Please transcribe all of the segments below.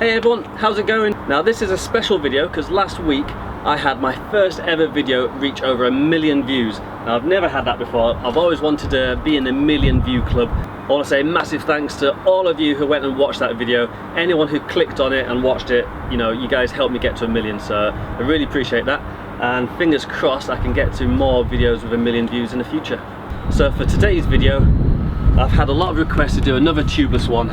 Hey everyone, how's it going? Now this is a special video because last week I had my first ever video reach over 1 million views. Now I've never had that before. I've always wanted to be in a 1 million view club. I want to say massive thanks to all of you who went and watched that video. Anyone who clicked on it and watched it, you know, you guys helped me get to 1 million, so I really appreciate that. And fingers crossed I can get to more videos with 1 million views in the future. So for today's video, I've had a lot of requests to do another tubeless one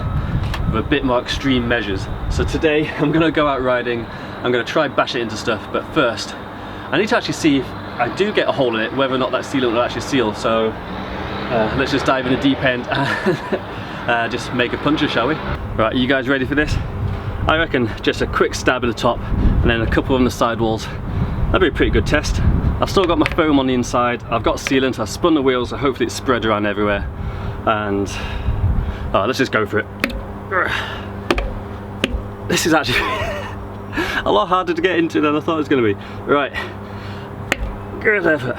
with a bit more extreme measures. So today I'm gonna go out riding. I'm gonna try bash it into stuff, but first I need to actually see if I do get a hole in it, whether or not that sealant will actually seal. So let's just dive in the deep end and just make a puncture, shall we? Right, you guys ready for this? I reckon just a quick stab at the top and then a couple on the side walls. That'd be a pretty good test. I've still got my foam on the inside, I've got sealant, I've spun the wheels, so hopefully it's spread around everywhere. And let's just go for it. This is actually a lot harder to get into than I thought it was going to be. Right, good effort.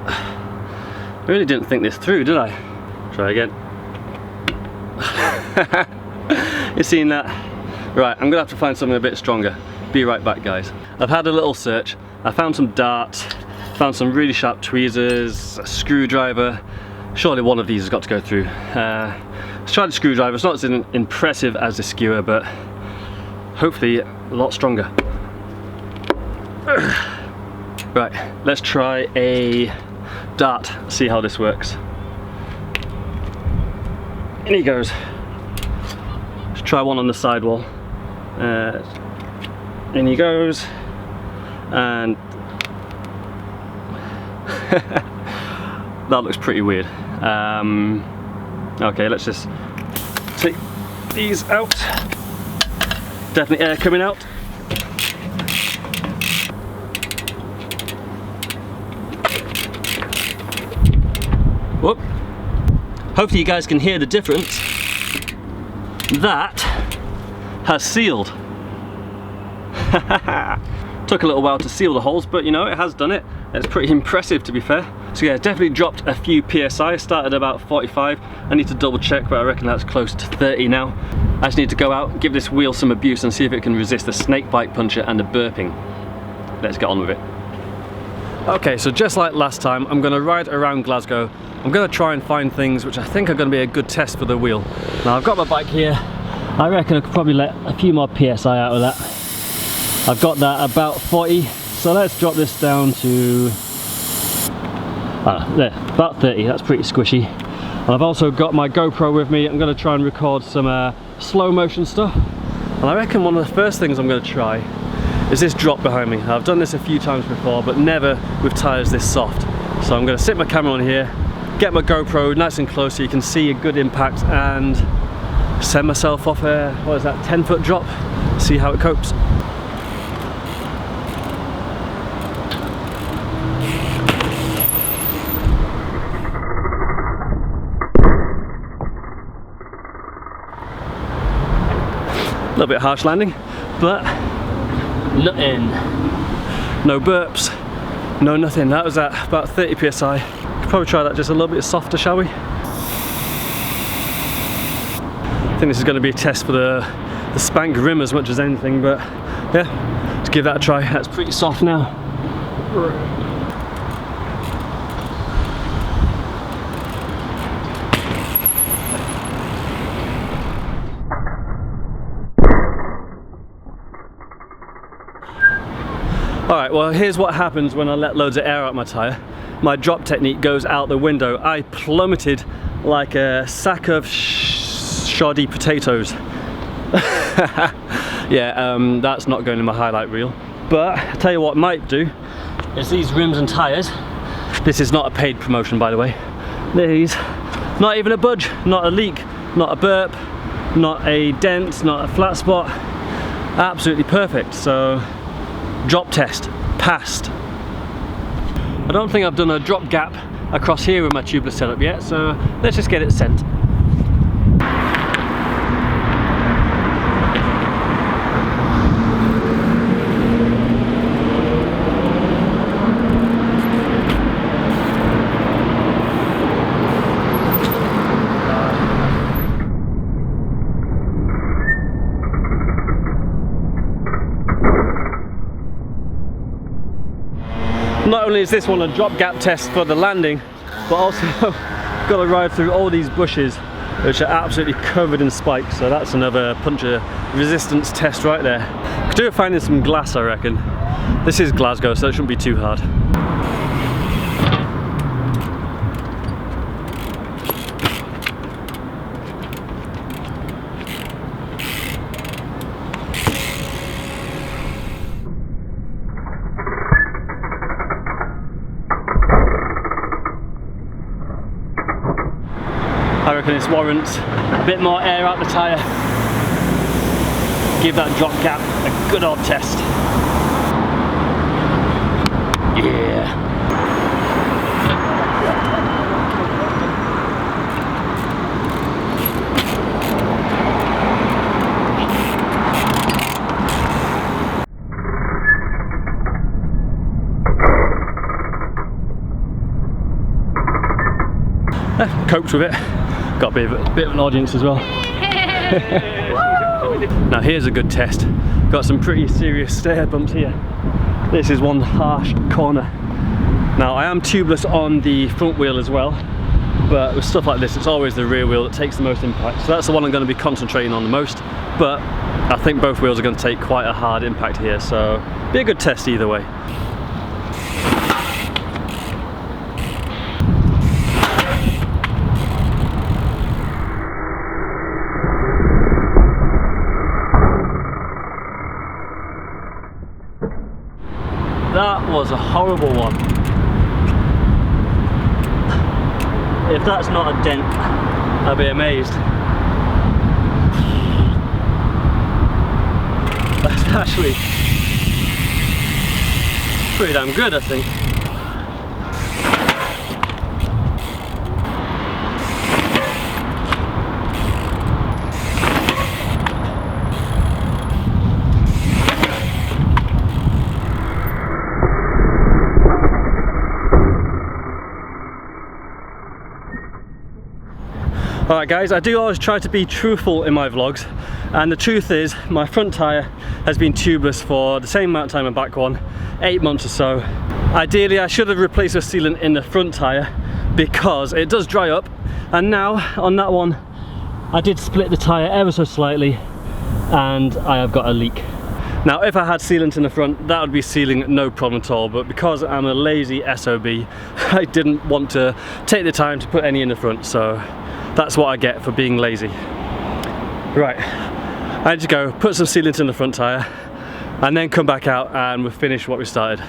I really didn't think this through, did I? Try again. You seen that? Right, I'm gonna have to find something a bit stronger. Be right back, guys. I've had a little search. I found some darts, found some really sharp tweezers, a screwdriver. Surely one of these has got to go through. Let's try the screwdriver. It's not as impressive as the skewer, but hopefully a lot stronger. Right, let's try a dart, see how this works. In he goes. Let's try one on the sidewall. In he goes. And that looks pretty weird. Okay, let's just take these out. Definitely air coming out. Whoop. Hopefully you guys can hear the difference. That has sealed. Took a little while to seal the holes, but you know, it has done it. It's pretty impressive, to be fair. So yeah, definitely dropped a few PSI, started about 45. I need to double check, but I reckon that's close to 30 now. I just need to go out, give this wheel some abuse and see if it can resist the snake bite puncher and the burping. Let's get on with it. Okay, so just like last time, I'm gonna ride around Glasgow. I'm gonna try and find things which I think are gonna be a good test for the wheel. Now I've got my bike here. I reckon I could probably let a few more PSI out of that. I've got that about 40, so let's drop this down to there, about 30. That's pretty squishy. And I've also got my GoPro with me. I'm going to try and record some slow motion stuff. And I reckon one of the first things I'm going to try is this drop behind me. I've done this a few times before, but never with tyres this soft. So I'm going to sit my camera on here, get my GoPro nice and close so you can see a good impact, and send myself off a, what is that, 10-foot drop, see how it copes. A little bit harsh landing, but nothing. No burps, no nothing. That was at about 30 psi. Could probably try that just a little bit softer, shall we? I think this is going to be a test for the spank rim as much as anything, but yeah, let's give that a try. That's pretty soft now. Alright, well here's what happens when I let loads of air out my tyre. My drop technique goes out the window. I plummeted like a sack of shoddy potatoes. Yeah, that's not going in my highlight reel. But I'll tell you what might do is these rims and tyres. This is not a paid promotion, by the way. These, not even a budge, not a leak, not a burp, not a dent, not a flat spot. Absolutely perfect. So drop test, passed. I don't think I've done a drop gap across here with my tubeless setup yet, so let's just get it sent. Not only is this one a drop gap test for the landing, but also got to ride through all these bushes which are absolutely covered in spikes, so that's another puncture resistance test right there. Could do it finding some glass, I reckon. This is Glasgow, so it shouldn't be too hard. I reckon this warrants a bit more air out the tyre. Give that drop gap a good old test. Yeah. Coped with it. Got a bit of an audience as well. Now here's a good test. Got some pretty serious stair bumps here. This is one harsh corner. Now I am tubeless on the front wheel as well, but with stuff like this it's always the rear wheel that takes the most impact. So that's the one I'm going to be concentrating on the most, but I think both wheels are going to take quite a hard impact here, so be a good test either way. That was a horrible one. If that's not a dent, I'll be amazed. That's actually pretty damn good, I think. Alright guys, I do always try to be truthful in my vlogs, and the truth is my front tyre has been tubeless for the same amount of time as back one, 8 months or so. Ideally I should have replaced the sealant in the front tyre because it does dry up, and now on that one I did split the tyre ever so slightly and I have got a leak. Now if I had sealant in the front, that would be sealing no problem at all, but because I'm a lazy SOB I didn't want to take the time to put any in the front, so that's what I get for being lazy. Right, I had to go put some sealant in the front tyre and then come back out and we'll finish what we started.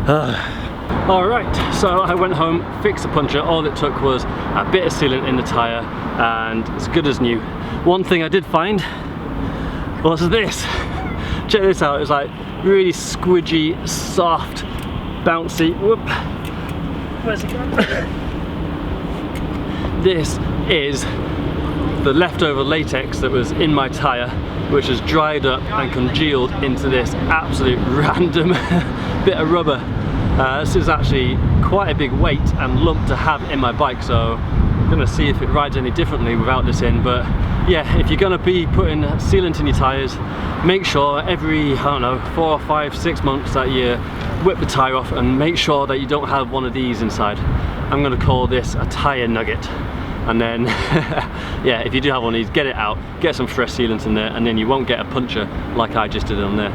Alright, so I went home, fixed the puncture. All it took was a bit of sealant in the tyre and it's good as new. One thing I did find was this. Check this out, it's like really squidgy, soft, bouncy. Whoop. Where's it going? This is the leftover latex that was in my tyre, which has dried up and congealed into this absolute random bit of rubber. This is actually quite a big weight and lump to have in my bike, so I'm gonna see if it rides any differently without this in. But yeah, if you're gonna be putting sealant in your tyres, make sure every, I don't know, 4, 5, 6 months that you whip the tyre off and make sure that you don't have one of these inside. I'm gonna call this a tyre nugget. And then, yeah, if you do have one of these, get it out, get some fresh sealant in there, and then you won't get a puncture like I just did on there.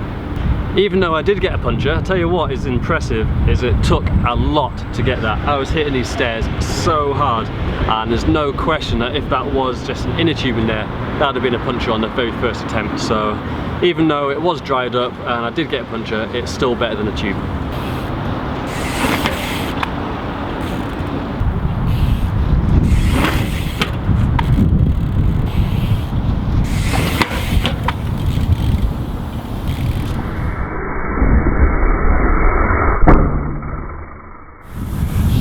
Even though I did get a puncture, I'll tell you what is impressive is it took a lot to get that. I was hitting these stairs so hard, and there's no question that if that was just an inner tube in there, that would have been a puncture on the very first attempt. So even though it was dried up and I did get a puncture, it's still better than a tube.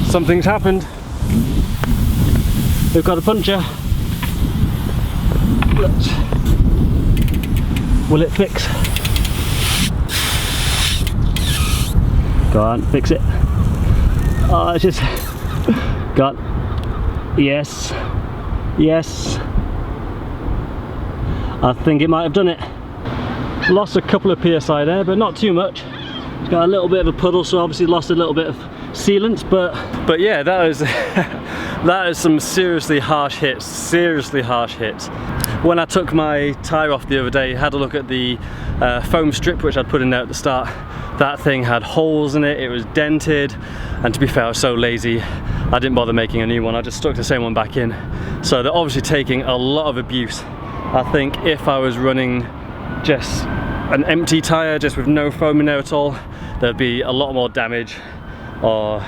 Something's happened. We've got a puncture. Will it fix? Go on, fix it. Oh, it's just got. Yes, yes. I think it might have done it. Lost a couple of PSI there, but not too much. It's got a little bit of a puddle, so obviously lost a little bit of sealant, but yeah, that is that is some seriously harsh hits, When I took my tyre off the other day, had a look at the foam strip which I'd put in there at the start. That thing had holes in it, it was dented, and to be fair, I was so lazy I didn't bother making a new one. I just stuck the same one back in. So they're obviously taking a lot of abuse. I think if I was running just an empty tyre, just with no foam in there at all, there'd be a lot more damage, or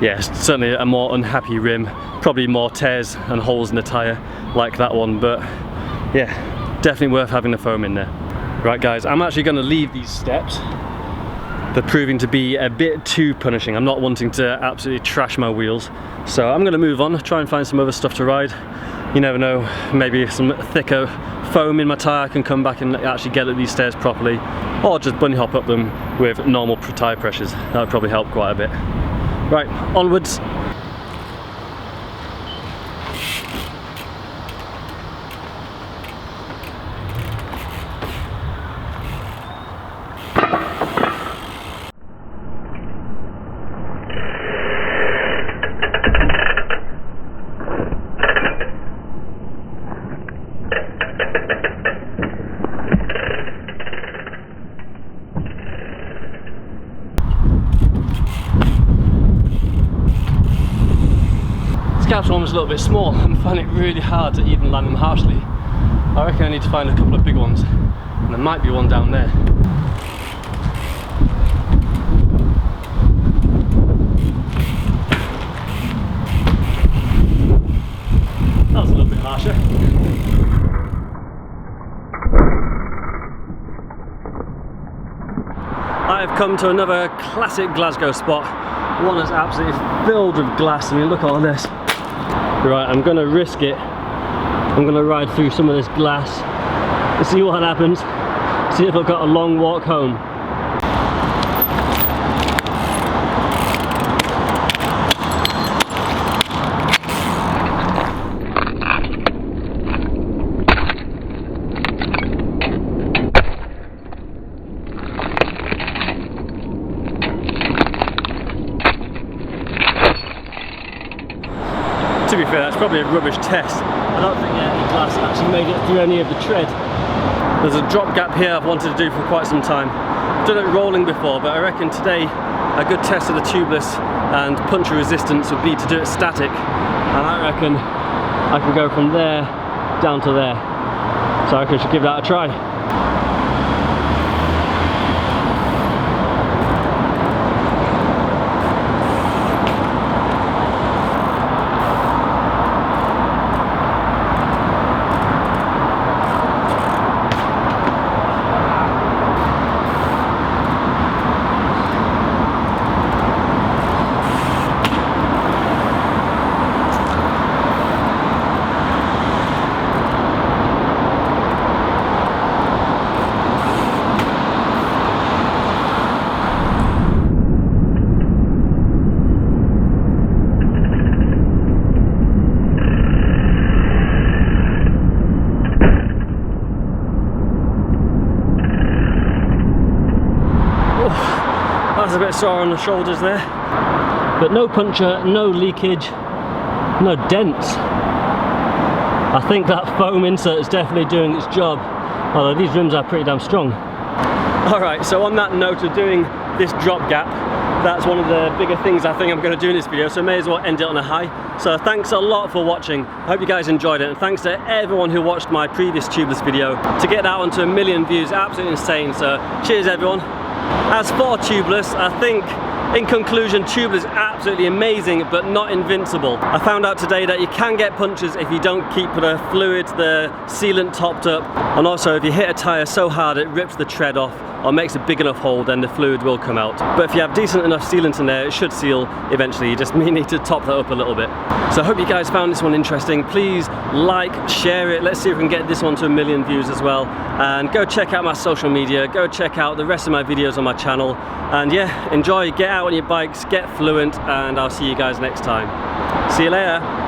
yeah, certainly a more unhappy rim, probably more tears and holes in the tyre like that one. But yeah, definitely worth having the foam in there. Right guys, I'm actually going to leave these steps. They're proving to be a bit too punishing. I'm not wanting to absolutely trash my wheels, so I'm going to move on, try and find some other stuff to ride. You never know, maybe some thicker foam in my tyre can come back and actually get at these stairs properly, or just bunny hop up them with normal tyre pressures. That would probably help quite a bit. Right, onwards. Capsule one was a little bit small. I'm finding it really hard to even land them harshly. I reckon I need to find a couple of big ones, and there might be one down there. That was a little bit harsher. I have come to another classic Glasgow spot. One that's absolutely filled with glass. I mean, look at all this. Right, I'm gonna risk it. I'm gonna ride through some of this glass and see what happens. See if I've got a long walk home. To be fair, that's probably a rubbish test. I don't think any glass actually made it through any of the tread. There's a drop gap here I've wanted to do for quite some time. I've done it rolling before, but I reckon today a good test of the tubeless and puncture resistance would be to do it static. And I reckon I can go from there down to there. So I reckon I should give that a try. That's a bit sore on the shoulders there. But no puncture, no leakage, no dents. I think that foam insert is definitely doing its job, although these rims are pretty damn strong. Alright, so on that note of doing this drop gap, that's one of the bigger things I think I'm going to do in this video, so may as well end it on a high. So thanks a lot for watching. I hope you guys enjoyed it, and thanks to everyone who watched my previous tubeless video. To get that onto 1 million views, absolutely insane, so cheers everyone. As for tubeless, I think in conclusion, tubeless is absolutely amazing but not invincible. I found out today that you can get punctures if you don't keep the fluid, the sealant topped up, and also if you hit a tyre so hard it rips the tread off or makes a big enough hole, then the fluid will come out. But if you have decent enough sealant in there, it should seal eventually. You just need to top that up a little bit. So I hope you guys found this one interesting. Please like, share it. Let's see if we can get this one to 1 million views as well. And go check out my social media, go check out the rest of my videos on my channel. And yeah, enjoy, get out on your bikes, get fluent, and I'll see you guys next time. See you later.